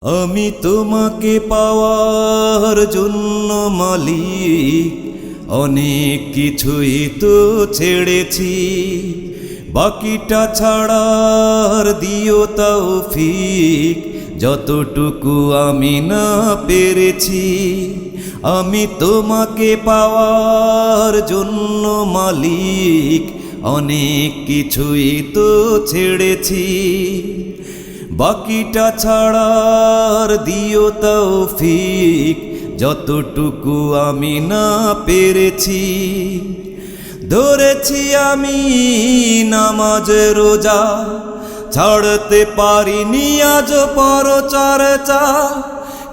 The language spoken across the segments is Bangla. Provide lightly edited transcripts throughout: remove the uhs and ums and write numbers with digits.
আমি তোমাকে পাওয়ার জন্য মালিক অনেক কিছুই তো ছেড়েছি, বাকিটা ছাড়ার দিও তৌফিক যতটুকু আমি না পেরেছি। আমি তোমাকে পাওয়ার জন্য মালিক অনেক কিছুই তো ছেড়েছি, বাকিটা ছাড়ার দিও তৌফিক যতটুকু আমি না পেরেছি। ধরেছি আমি নামাজ রোজা, ছাড়তে পারিনি আজ পরচর্চা।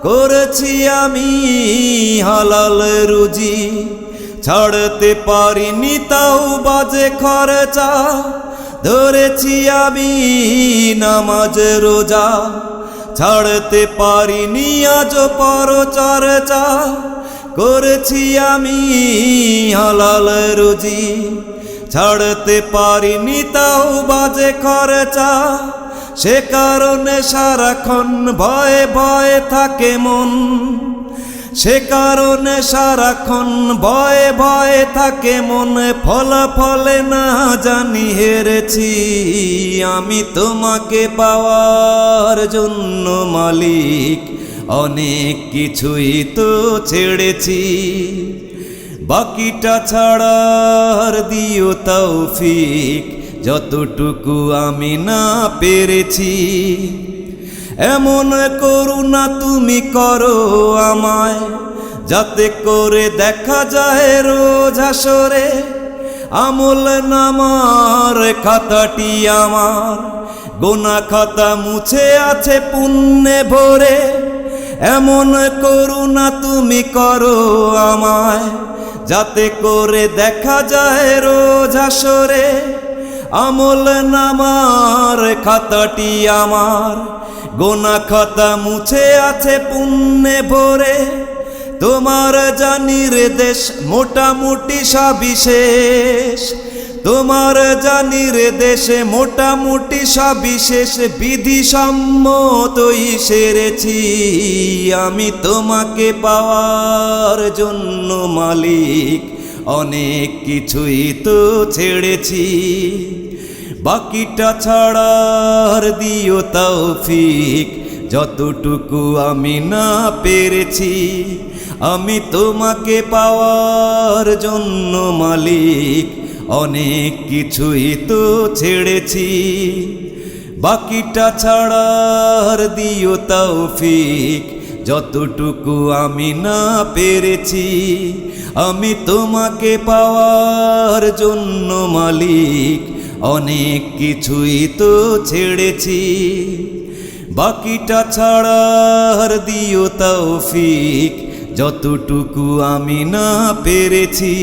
করেছি আমি হালাল রুজি, ছাড়তে পারিনি তাও বাজে খরচা। ধরেছি আমি নামাজ রোজা, ছাড়তে পারিনি আজ পরচর্চা। করেছি আমি হালাল রুজি, ছাড়তে পারিনি তাও বাজে খরচা। সে কারণে সারাক্ষণ ভয়ে ভয়ে থাকে মন, সে কারণে সারাক্ষণ ভয়ে ভয়ে থাকে মন। ফলাফলে না জানি হেরেছি। আমি তোমাকে পাওয়ার জন্য মালিক অনেক কিছুই তো ছেড়েছি, বাকিটা ছাড়ার দিও তৌফিক যতটুকু আমি না পেরেছি। এমন করুণা তুমি করো আমায়, যাতে করে দেখা যায় রোজ হাসরে আমল নামার খাতাটি আমার। গোনা খাতা মুছে আছে পুণ্যে ভরে। এমন করুণা তুমি করো আমায়, যাতে করে দেখা যায় রোজ হাসরে আমল নামার খাতাটি আমার। গোনা খাতা মুছে আছে পুণ্যে ভরে। তোমার জানির দেশ মোটামুটি সবিশেষ, তোমার জানির দেশে মোটামুটি সবিশেষ বিধি সম্মতই সেরেছি। আমি তোমাকে পাওয়ার জন্য মালিক অনেক কিছুই তো ছেড়েছি, বাকিটা ছাড়ার দিও তৌফিক যতটুকু আমি না পেরেছি। আমি তোমাকে পাওয়ার জন্য মালিক অনেক কিছুই তো ছেড়েছি, বাকিটা ছাড়ার দিও তৌফিক যতটুকু আমি না পেরেছি। আমি তোমাকে পাওয়ার জন্য মালিক অনেক কিছুই তো ছেড়েছি, বাকিটা ছাড়ার দিও তৌফিক যতটুকু আমি না পেরেছি।